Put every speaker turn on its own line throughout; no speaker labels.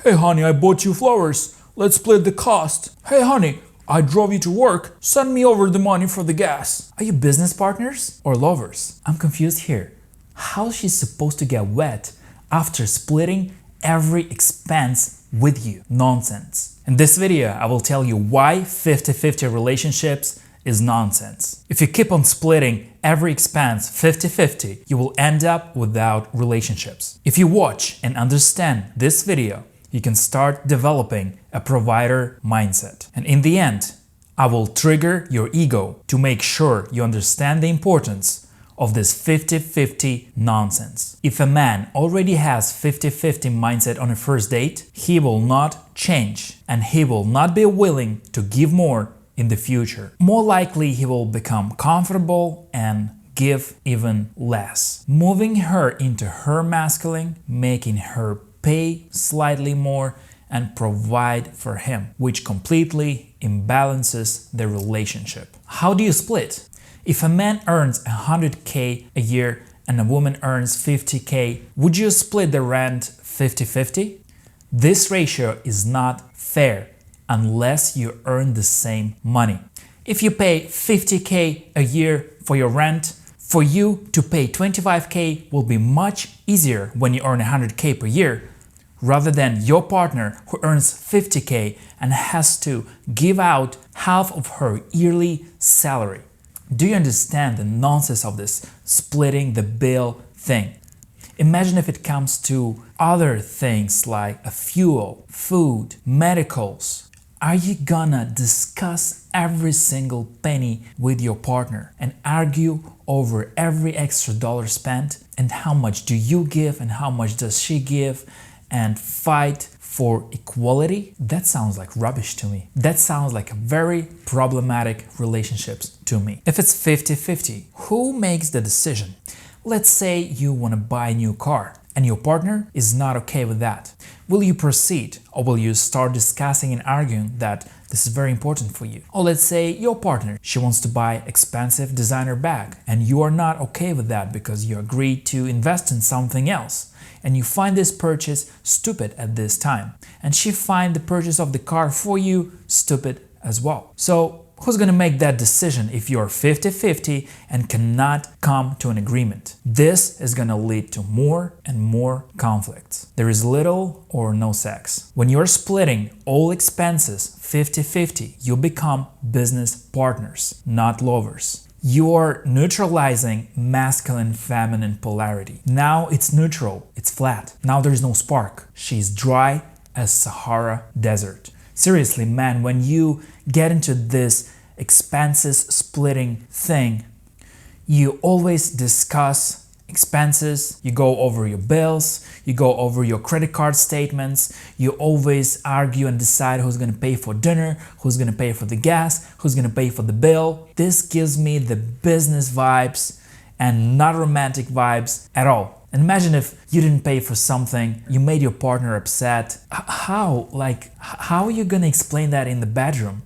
Hey honey, I bought you flowers. Let's split the cost. Hey honey, I drove you to work. Send me over the money for the gas. Are you business partners or lovers? I'm confused here. How's she supposed to get wet after splitting every expense with you? Nonsense. In this video, I will tell you why 50-50 relationships is nonsense. If you keep on splitting every expense 50-50, you will end up without relationships. If you watch and understand this video, you can start developing a provider mindset. And in the end, I will trigger your ego to make sure you understand the importance of this 50-50 nonsense. If a man already has 50-50 mindset on a first date, he will not change and he will not be willing to give more in the future. More likely, he will become comfortable and give even less, moving her into her masculine, making her pay slightly more and provide for him, which completely imbalances the relationship. How do you split? If a man earns 100K a year and a woman earns 50K, would you split the rent 50-50? This ratio is not fair unless you earn the same money. If you pay 50K a year for your rent, for you to pay 25K will be much easier when you earn 100K per year, rather than your partner who earns 50K and has to give out half of her yearly salary. Do you understand the nonsense of this splitting the bill thing? Imagine if it comes to other things like a fuel, food, medicals. Are you gonna discuss every single penny with your partner and argue over every extra dollar spent and how much do you give and how much does she give and fight for equality? That sounds like rubbish to me. That sounds like very problematic relationships to me. If it's 50-50, who makes the decision? Let's say you want to buy a new car and your partner is not okay with that. Will you proceed or will you start discussing and arguing that this is very important for you? Or let's say your partner, she wants to buy expensive designer bag and you are not okay with that because you agreed to invest in something else and you find this purchase stupid at this time and she find the purchase of the car for you stupid as well. So who's gonna make that decision if you're 50-50 and cannot come to an agreement? This is gonna lead to more and more conflicts. There is little or no sex. When you're splitting all expenses 50-50, you become business partners, not lovers. You're neutralizing masculine-feminine polarity. Now it's neutral, it's flat. Now there's no spark. She's dry as Sahara Desert. Seriously, man, when you get into this expenses splitting thing, you always discuss expenses, you go over your bills, you go over your credit card statements, you always argue and decide who's gonna pay for dinner, who's gonna pay for the gas, who's gonna pay for the bill. This gives me the business vibes and not romantic vibes at all. And imagine if you didn't pay for something, you made your partner upset. How are you gonna explain that in the bedroom?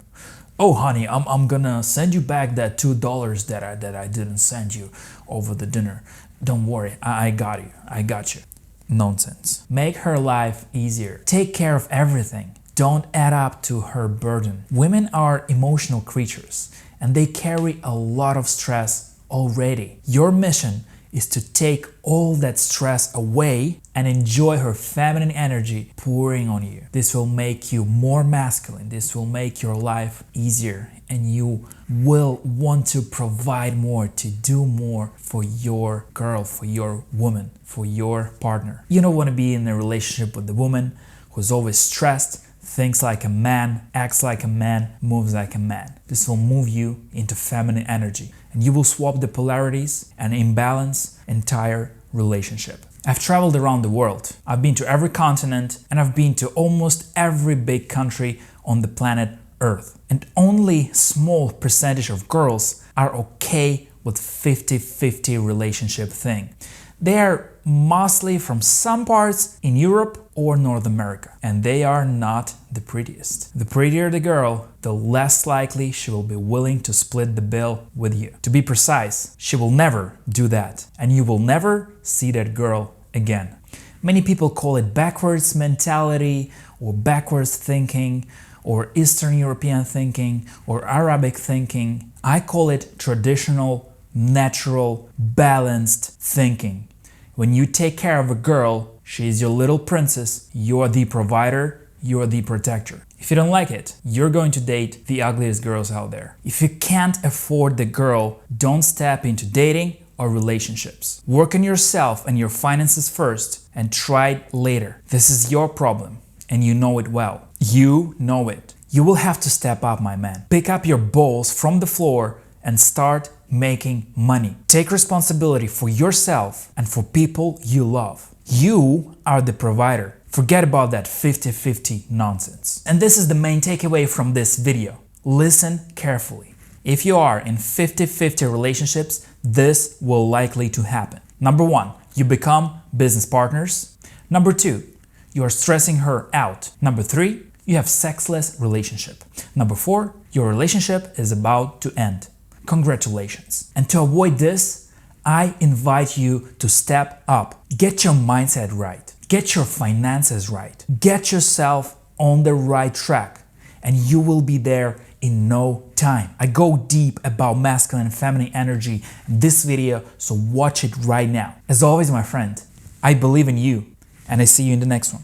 Oh honey, I'm gonna send you back that $2 that I didn't send you over the dinner. Don't worry, I got you. Nonsense. Make her life easier. Take care of everything. Don't add up to her burden. Women are emotional creatures and they carry a lot of stress already. Your mission is to take all that stress away and enjoy her feminine energy pouring on you. This will make you more masculine. This will make your life easier and you will want to provide more, to do more for your girl, for your woman, for your partner. You don't want to be in a relationship with a woman who's always stressed, thinks like a man, acts like a man, moves like a man. This will move you into feminine energy and you will swap the polarities and imbalance entire relationship. I've traveled around the world. I've been to every continent and I've been to almost every big country on the planet Earth. And only small percentage of girls are okay with 50-50 relationship thing. They are mostly from some parts in Europe or North America, and they are not the prettiest. The prettier the girl, the less likely she will be willing to split the bill with you. To be precise, she will never do that, and you will never see that girl again. Many people call it backwards mentality or backwards thinking or Eastern European thinking or Arabic thinking. I call it traditional, natural, balanced thinking. When you take care of a girl, she's your little princess, you are the provider, you are the protector. If you don't like it, you're going to date the ugliest girls out there. If you can't afford the girl, don't step into dating or relationships. Work on yourself and your finances first and try it later. This is your problem and you know it well. You know it. You will have to step up, my man. Pick up your balls from the floor and start making money. Take responsibility for yourself and for people you love. You are the provider. Forget about that 50-50 nonsense. And this is the main takeaway from this video. Listen carefully. If you are in 50-50 relationships, this will likely to happen. Number 1, you become business partners. Number 2, you are stressing her out. Number 3, you have sexless relationship. Number 4, your relationship is about to end. Congratulations. And to avoid this, I invite you to step up. Get your mindset right. Get your finances right. Get yourself on the right track, and you will be there in no time. I go deep about masculine and feminine energy in this video, so watch it right now. As always, my friend, I believe in you, and I see you in the next one.